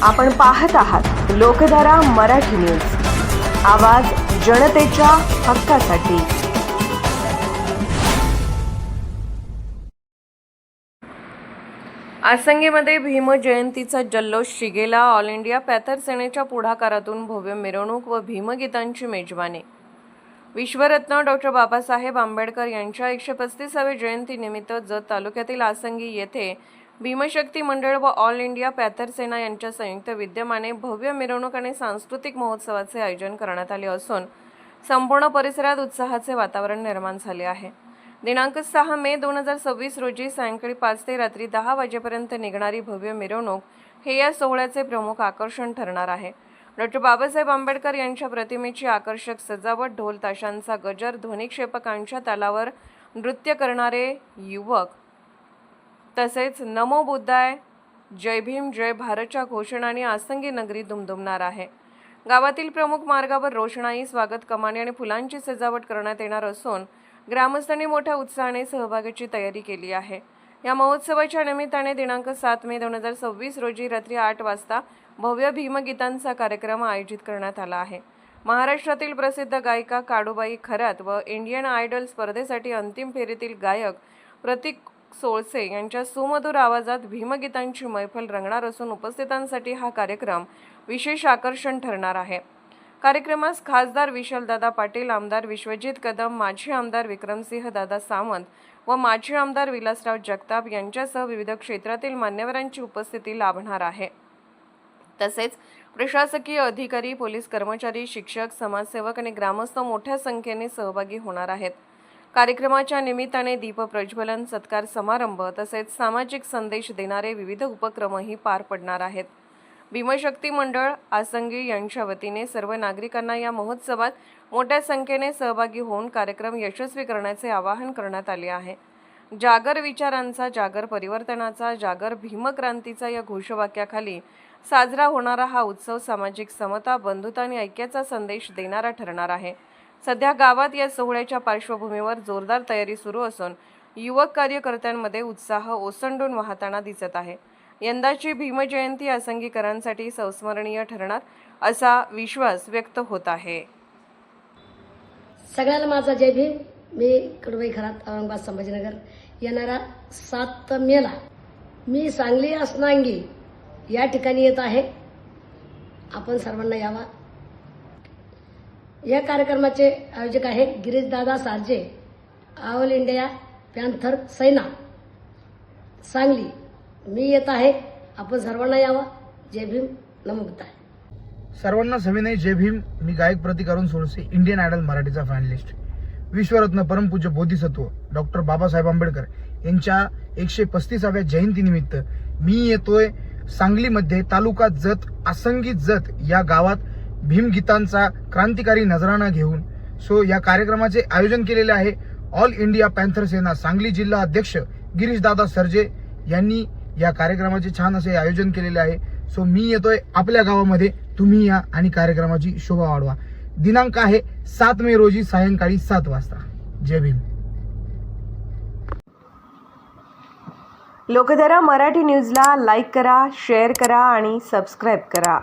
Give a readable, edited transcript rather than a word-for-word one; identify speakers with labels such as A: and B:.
A: आपण पाहत आहात लोकधारा मराठी न्यूज, आवाज जनतेच्या हक्कासाठी। आसंगीमध्ये भीम जयंतीचा जल्लोष शिगेला। ऑल इंडिया पॅथर सेनेच्या पुढाकारातून भव्य मिरवणूक व भीमगीतांची मेजवानी। विश्वरत्न डॉ. बाबासाहेब आंबेडकर यांच्या 135व्या जयंतीनिमित्त जत तालुक्यातील आसंगी येथे भीमशक्ती मंडळ व ऑल इंडिया पॅथर सेना यांच्या संयुक्त विद्यमाने भव्य मिरवणूक आणि सांस्कृतिक महोत्सवाचे आयोजन करण्यात आले असून संपूर्ण परिसरात उत्साहाचे वातावरण निर्माण झाले आहे। दिनांक 6 मे 2026 रोजी सायंकाळी 5 ते रात्री 10 वाजेपर्यंत निघणारी भव्य मिरवणूक हे या सोहळ्याचे प्रमुख आकर्षण ठरणार आहे। डॉ. बाबासाहेब आंबेडकर यांच्या प्रतिमेची आकर्षक सजावट, ढोल ताशांचा गजर, ध्वनिक्षेपकांच्या तालावर नृत्य करणारे युवक तसेच नमो बुद्धाय, जय भीम, जय भारतच्या घोषणांनी आसंगी नगरी दुमदुमणार आहे। गावातील प्रमुख मार्गावर रोषणाई, स्वागत कमानी आणि फुलांची सजावट करण्यात येणार असून ग्रामस्थांनी मोठ्या उत्साहाने सहभागाची तयारी केली आहे। या महोत्सवाच्या निमित्ताने दिनांक 7 मे 2026 रोजी रात्री 8 वाजता भव्य भीमगीतांचा कार्यक्रम आयोजित करण्यात आला आहे। महाराष्ट्रातील प्रसिद्ध गायिका काडूबाई खरात व इंडियन आयडल स्पर्धेसाठी अंतिम फेरीतील गायक प्रतीक सोळसे यांच्या सुमधुर आवाजात भीमगीतांची मैफल रंगणार असून उपस्थितांसाठी हा कार्यक्रम विशेष आकर्षण ठरणार आहे। कार्यक्रमास खासदार विशालदादा पाटील, आमदार विश्वजित कदम, माजी आमदार विक्रमसिंह दादा सावंत व माजी आमदार विलासराव जगताप यांच्यासह विविध क्षेत्रातील मान्यवरांची उपस्थिती लाभणार आहे। तसेच प्रशासकीय अधिकारी, पोलीस कर्मचारी, शिक्षक, समाजसेवक आणि ग्रामस्थ मोठ्या संख्येने सहभागी होणार आहेत। कार्यक्रमाच्या निमित्ताने दीप प्रज्वलन, सत्कार समारंभ तसेच सामाजिक संदेश देणारे विविध उपक्रमही पार पडणार आहेत। भीमशक्ती मंडळ आसंगी यांच्या वतीने सर्व नागरिकांना या महोत्सवात मोठ्या संख्येने सहभागी होऊन कार्यक्रम यशस्वी करण्याचे आवाहन करण्यात आले आहे। जागर विचारांचा, जागर परिवर्तनाचा, जागर भीमक्रांतीचा या घोषवाक्याखाली साजरा होणारा हा उत्सव सामाजिक समता, बंधुता आणि ऐक्याचा संदेश देणारा ठरणार आहे। सध्या गावात या सोहळ्याच्या पार्श्वभूमीवर जोरदार तयारी सुरू असून युवक कार्यकर्त्यांमध्ये उत्साह ओसंडून वाहताना दिसत आहे। यंदाची भीमजयंती आसंगीकरांसाठी संस्मरणीय ठरणार असा विश्वास व्यक्त होत आहे।
B: सगळ्यांना माझा जय भीम। मी काडूबाई खरात, औरंगाबाद संभाजीनगर। येणारा 7 मेला मी सांगली आसनांगी या ठिकाणी येत आहे। आपण सर्वांना यावा। या कार्यक्रमाचे आयोजक आहे गिरीशदादा सारजे, ऑल इंडिया पॅन्थर सेना सांगली। मी येत आहे, आपण सर्वांना यावा। जय भीम, नमो बुद्धाय।
C: सर्वांना सविनय जय भीम। मी गायक प्रतीक सोळसे, इंडियन आयडल मराठीचा फायनलिस्ट। विश्वरत्न परमपूज्य बोधिसत्व डॉ. बाबासाहेब आंबेडकर यांच्या 135व्या जयंतीनिमित्त मी येतोय सांगलीमध्ये, तालुका जत, आसंगी जत या गावात भीमगीतांचा क्रांतिकारी नजराणा घेऊन या कार्यक्रमाचे आयोजन केलेले आहे। ऑल इंडिया पॅन्थर सेना सांगली जिल्हा अध्यक्ष गिरीशदादा सरजे यांनी या कार्यक्रमाचे छान असे आयोजन केलेले आहे। मी येतोय आपल्या गावामध्ये, तुम्ही या आणि कार्यक्रमाची शोभा वाढवा। दिनांक आहे 7 मे रोजी सायंकाळी 7 वाजता। जय भीम।
A: लोकधारा मराठी न्यूजला लाईक करा, शेअर करा आणि सबस्क्राईब करा।